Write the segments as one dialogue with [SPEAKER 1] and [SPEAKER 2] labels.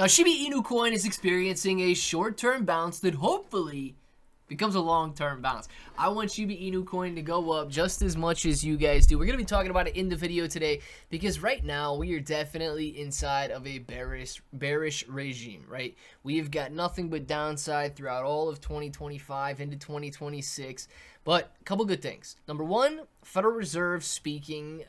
[SPEAKER 1] Now, Shiba Inu coin is experiencing a short-term bounce that hopefully becomes a long-term bounce. I want Shiba Inu coin to go up just as much as you guys do. We're going to be talking about it in the video today because right now we are definitely inside of a bearish regime, right? We've got nothing but downside throughout all of 2025 into 2026. But a couple good things. Number one, Federal Reserve speaking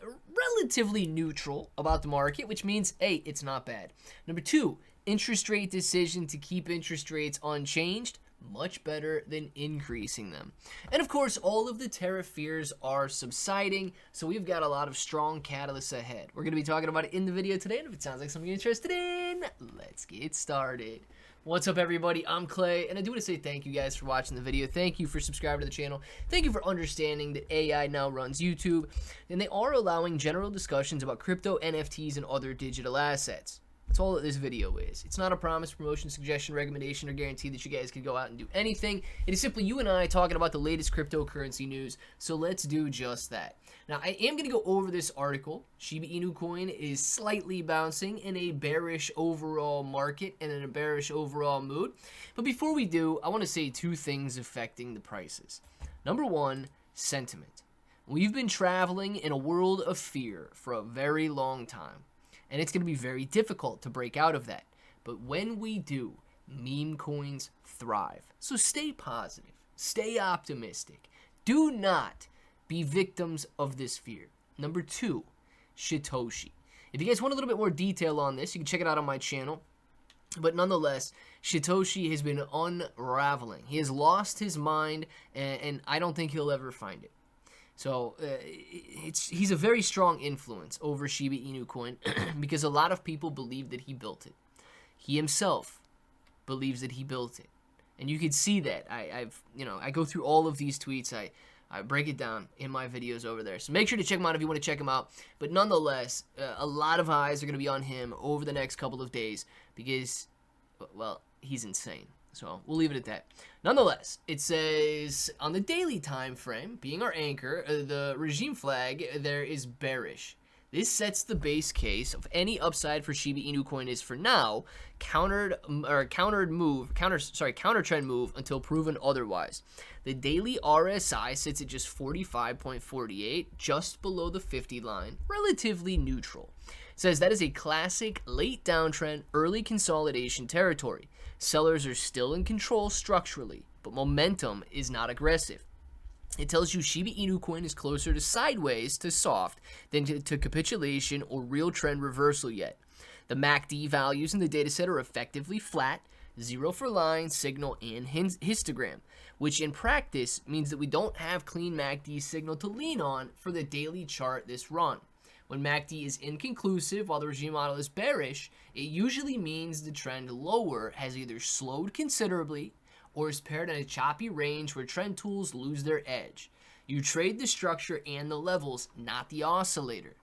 [SPEAKER 1] relatively neutral about the market, which means, hey, it's not bad. Number two, interest rate decision to keep interest rates unchanged, much better than increasing them. And of course, all of the tariff fears are subsiding, so we've got a lot of strong catalysts ahead. We're going to be talking about it in the video today, and if it sounds like something you're interested in, let's get started. What's up, everybody? I'm Clay, and I do want to say thank you guys for watching the video. Thank you for subscribing to the channel. Thank you for understanding that AI now runs YouTube, and they are allowing general discussions about crypto, NFTs, and other digital assets. That's all that this video is. It's not a promise, promotion, suggestion, recommendation, or guarantee that you guys can go out and do anything. It is simply you and I talking about the latest cryptocurrency news, so let's do just that. Now, I am going to go over this article. Shiba Inu coin is slightly bouncing in a bearish overall market and in a bearish overall mood. But before we do, I want to say two things affecting the prices. Number one, sentiment. We've been traveling in a world of fear for a very long time. And it's going to be very difficult to break out of that. But when we do, meme coins thrive. So stay positive. Stay optimistic. Do not be victims of this fear. Number two, Satoshi. If you guys want a little bit more detail on this, you can check it out on my channel. But nonetheless, Satoshi has been unraveling. He has lost his mind, and I don't think he'll ever find it. So he's a very strong influence over Shiba Inu coin because a lot of people believe that he built it. He himself believes that he built it, and you can see that. I go through all of these tweets. I break it down in my videos over there. So make sure to check them out if you want to check them out. But nonetheless, a lot of eyes are going to be on him over the next couple of days because, well, he's insane. So we'll leave it at that. Nonetheless, it says on the daily time frame, being our anchor, the regime flag there is bearish. This sets the base case of any upside for Shiba Inu coin is for now counter trend move until proven otherwise. The daily RSI sits at just 45.48, just below the 50 line, relatively neutral. It says that is a classic late downtrend, early consolidation territory. Sellers are still in control structurally, but momentum is not aggressive. It tells you Shiba Inu coin is closer to sideways to soft than to capitulation or real trend reversal yet. The MACD values in the dataset are effectively flat, 0 for line, signal, and histogram, which in practice means that we don't have clean MACD signal to lean on for the daily chart this run. When MACD is inconclusive while the regime model is bearish, it usually means the trend lower has either slowed considerably or is paired in a choppy range where trend tools lose their edge. You trade the structure and the levels, not the oscillator.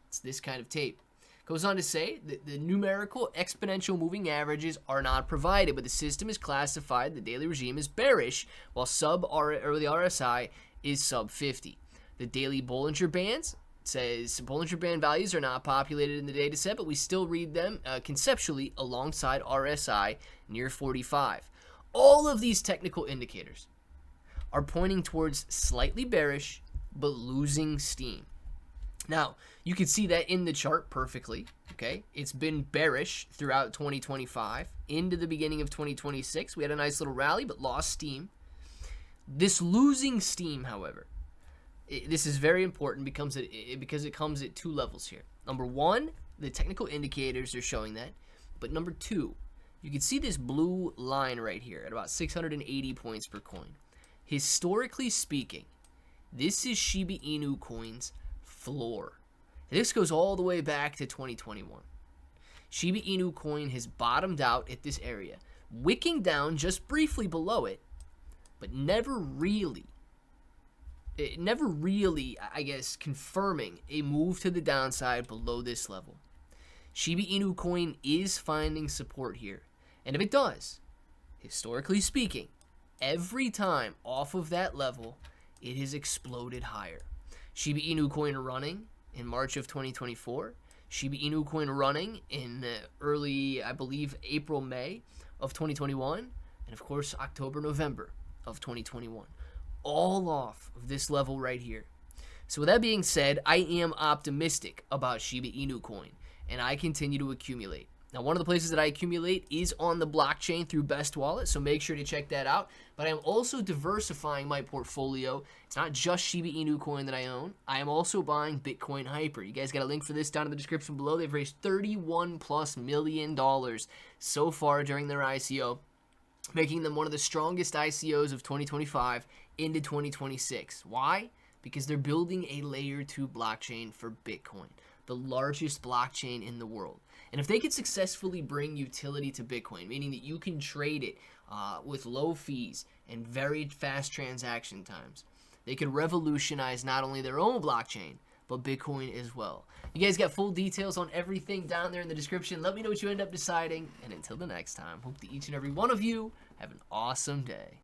[SPEAKER 1] It's this kind of tape. Goes on to say that the numerical exponential moving averages are not provided, but the system is classified the daily regime is bearish while the RSI is sub 50. The daily Bollinger Bands says Bollinger Band values are not populated in the data set, but we still read them conceptually alongside RSI near 45. All of these technical indicators are pointing towards slightly bearish, but losing steam. Now, you can see that in the chart perfectly, okay? It's been bearish throughout 2025 into the beginning of 2026. We had a nice little rally, but lost steam. This losing steam, however, this is very important because it comes at two levels here. Number one, the technical indicators are showing that. But number two, you can see this blue line right here at about 680 points per coin. Historically speaking, this is Shiba Inu coin's floor. This goes all the way back to 2021. Shiba Inu coin has bottomed out at this area, wicking down just briefly below it, but never really, I guess, confirming a move to the downside below this level. Shiba Inu coin is finding support here. And if it does, historically speaking, every time off of that level, it has exploded higher. Shiba Inu coin running in March of 2024 Shiba Inu coin running in early, I believe, April, May of 2021, and of course October, November of 2021, all off of this level right here. So with that being said, I am optimistic about Shiba Inu coin, and I continue to accumulate. Now, one of the places that I accumulate is on the blockchain through Best Wallet, so make sure to check that out. But I am also diversifying my portfolio. It's not just Shiba Inu coin that I own. I am also buying Bitcoin Hyper. You guys got a link for this down in the description below. They've raised $31+ million so far during their ICO, making them one of the strongest ICOs of 2025 into 2026. Why? Because they're building a layer 2 blockchain for Bitcoin, the largest blockchain in the world. And if they could successfully bring utility to Bitcoin, meaning that you can trade it with low fees and very fast transaction times, they could revolutionize not only their own blockchain, but Bitcoin as well. You guys got full details on everything down there in the description. Let me know what you end up deciding. And until the next time, hope that each and every one of you have an awesome day.